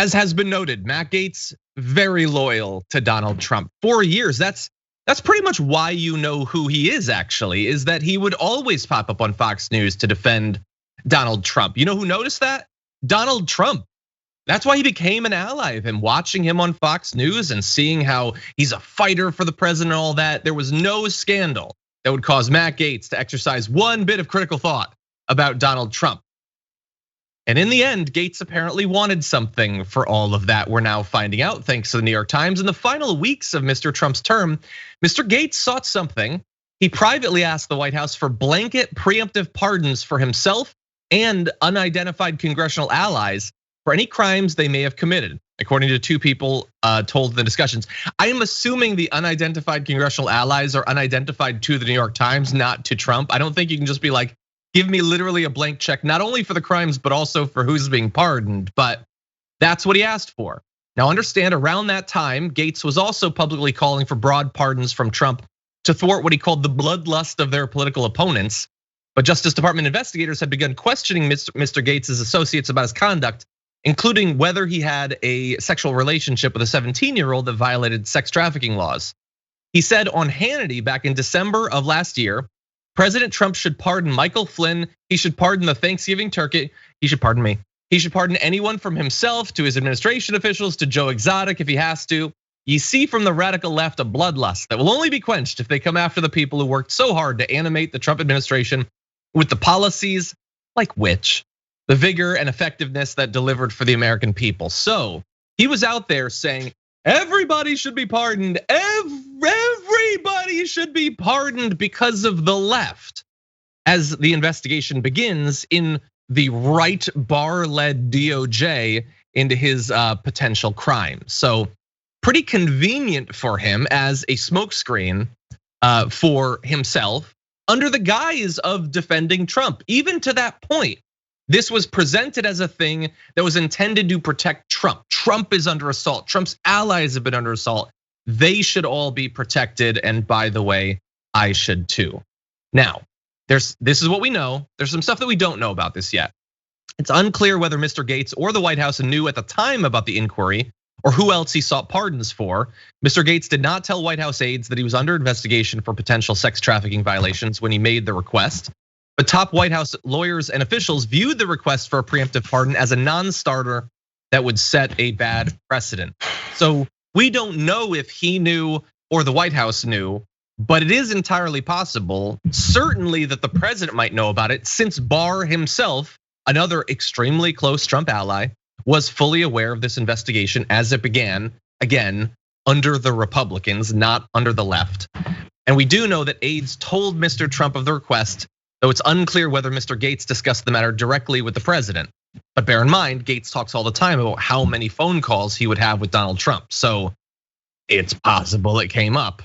As has been noted, Matt Gaetz, very loyal to Donald Trump. 4 years, that's pretty much why you know who he is actually, is that he would always pop up on Fox News to defend Donald Trump. You know who noticed that? Donald Trump. That's why he became an ally of him, watching him on Fox News and seeing how he's a fighter for the president and all that. There was no scandal that would cause Matt Gaetz to exercise one bit of critical thought about Donald Trump. And in the end, Gaetz apparently wanted something for all of that. We're now finding out, thanks to the New York Times. In the final weeks of Mr. Trump's term, Mr. Gaetz sought something. He privately asked the White House for blanket preemptive pardons for himself and unidentified congressional allies for any crimes they may have committed, according to two people told in the discussions. I am assuming the unidentified congressional allies are unidentified to the New York Times, not to Trump. I don't think you can just be like, give me literally a blank check, not only for the crimes, but also for who's being pardoned. But that's what he asked for. Now understand, around that time, Gaetz was also publicly calling for broad pardons from Trump to thwart what he called the bloodlust of their political opponents. But Justice Department investigators had begun questioning Mr. Gaetz's associates about his conduct, including whether he had a sexual relationship with a 17-year-old that violated sex trafficking laws. He said on Hannity back in December of last year, President Trump should pardon Michael Flynn. He should pardon the Thanksgiving turkey. He should pardon me. He should pardon anyone from himself to his administration officials to Joe Exotic if he has to. You see from the radical left a bloodlust that will only be quenched if they come after the people who worked so hard to animate the Trump administration with the policies like which, the vigor and effectiveness that delivered for the American people. So he was out there saying, everybody should be pardoned. Everybody should be pardoned because of the left. As the investigation begins in the right bar-led DOJ into his potential crime. So pretty convenient for him as a smokescreen for himself under the guise of defending Trump. Even to that point, this was presented as a thing that was intended to protect Trump. Trump is under assault. Trump's allies have been under assault. They should all be protected. And by the way, I should too. Now, this is what we know. There's some stuff that we don't know about this yet. It's unclear whether Mr. Gaetz or the White House knew at the time about the inquiry or who else he sought pardons for. Mr. Gaetz did not tell White House aides that he was under investigation for potential sex trafficking violations when he made the request. But top White House lawyers and officials viewed the request for a preemptive pardon as a non-starter that would set a bad precedent. So we don't know if he knew or the White House knew, but it is entirely possible, certainly that the president might know about it, since Barr himself, another extremely close Trump ally, was fully aware of this investigation as it began, again, under the Republicans, not under the left. And we do know that aides told Mr. Trump of the request, though it's unclear whether Mr. Gaetz discussed the matter directly with the president. But bear in mind, Gaetz talks all the time about how many phone calls he would have with Donald Trump. So it's possible it came up.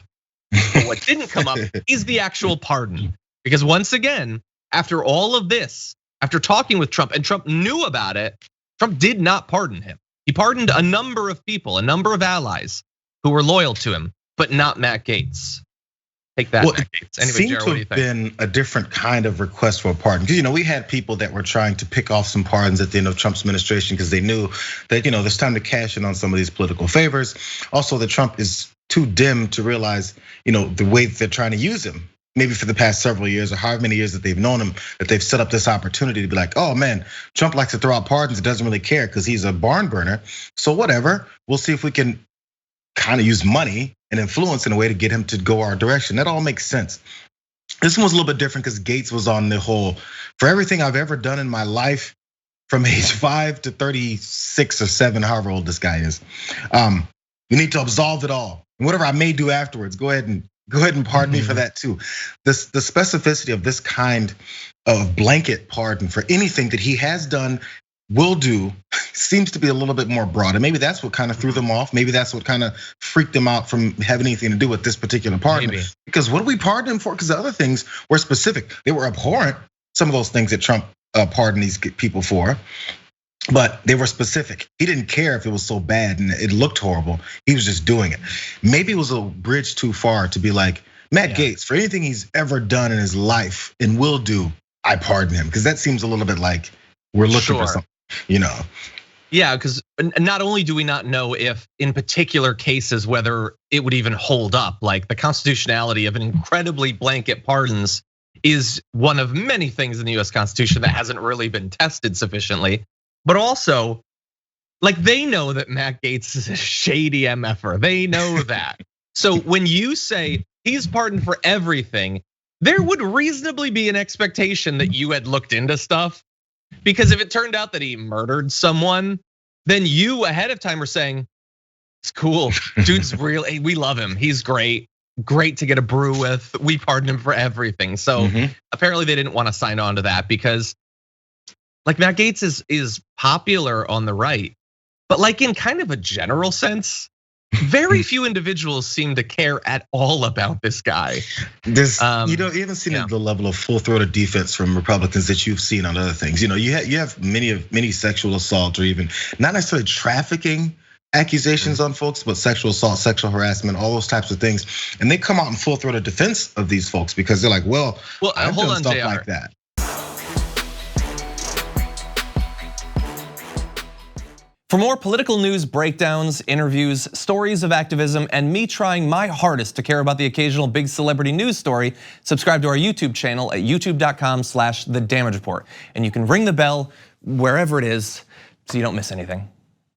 But what didn't come up is the actual pardon. Because once again, after all of this, after talking with Trump, and Trump knew about it, Trump did not pardon him. He pardoned a number of people, a number of allies who were loyal to him, but not Matt Gaetz. Take that, Matt Gaetz. Anyway, seemed Jared, to have been a different kind of request for a pardon. Because we had people that were trying to pick off some pardons at the end of Trump's administration because they knew that there's time to cash in on some of these political favors. Also, that Trump is too dim to realize the way that they're trying to use him. Maybe for the past several years or however many years that they've known him, that they've set up this opportunity to be like, oh man, Trump likes to throw out pardons. It doesn't really care because he's a barn burner. So whatever, we'll see if we can kind of use money and influence in a way to get him to go our direction. That all makes sense. This one was a little bit different because Gaetz was on the whole, for everything I've ever done in my life, from age 5 to 36 or 7, however old this guy is, you need to absolve it all. And whatever I may do afterwards, go ahead and pardon me for that too. The specificity of this kind of blanket pardon for anything that he has done, will do, seems to be a little bit more broad. And maybe that's what kind of threw them off. Maybe that's what kind of freaked them out from having anything to do with this particular pardon. Maybe. Because what do we pardon him for? Because the other things were specific. They were abhorrent, some of those things that Trump pardoned these people for. But they were specific. He didn't care if it was so bad and it looked horrible. He was just doing it. Maybe it was a bridge too far to be like, Matt Gaetz, for anything he's ever done in his life and will do, I pardon him. Because that seems a little bit like we're looking for something, Yeah, because not only do we not know if in particular cases whether it would even hold up, like the constitutionality of an incredibly blanket pardons is one of many things in the US Constitution that hasn't really been tested sufficiently. But also, like they know that Matt Gaetz is a shady MFer. They know that. So when you say he's pardoned for everything, there would reasonably be an expectation that you had looked into stuff. Because if it turned out that he murdered someone, then you ahead of time are saying, it's cool, dude's real, we love him, he's great to get a brew with, we pardon him for everything. So apparently they didn't want to sign on to that because like Matt Gaetz is popular on the right, but like in kind of a general sense, very few individuals seem to care at all about this guy. You haven't seen the level of full-throated defense from Republicans that you've seen on other things. You have many sexual assault or even not necessarily trafficking accusations on folks, but sexual assault, sexual harassment, all those types of things, and they come out in full-throated defense of these folks because they're like, well, I've done stuff like that. For more political news breakdowns, interviews, stories of activism, and me trying my hardest to care about the occasional big celebrity news story, subscribe to our YouTube channel at youtube.com/The Damage Report. And you can ring the bell wherever it is so you don't miss anything.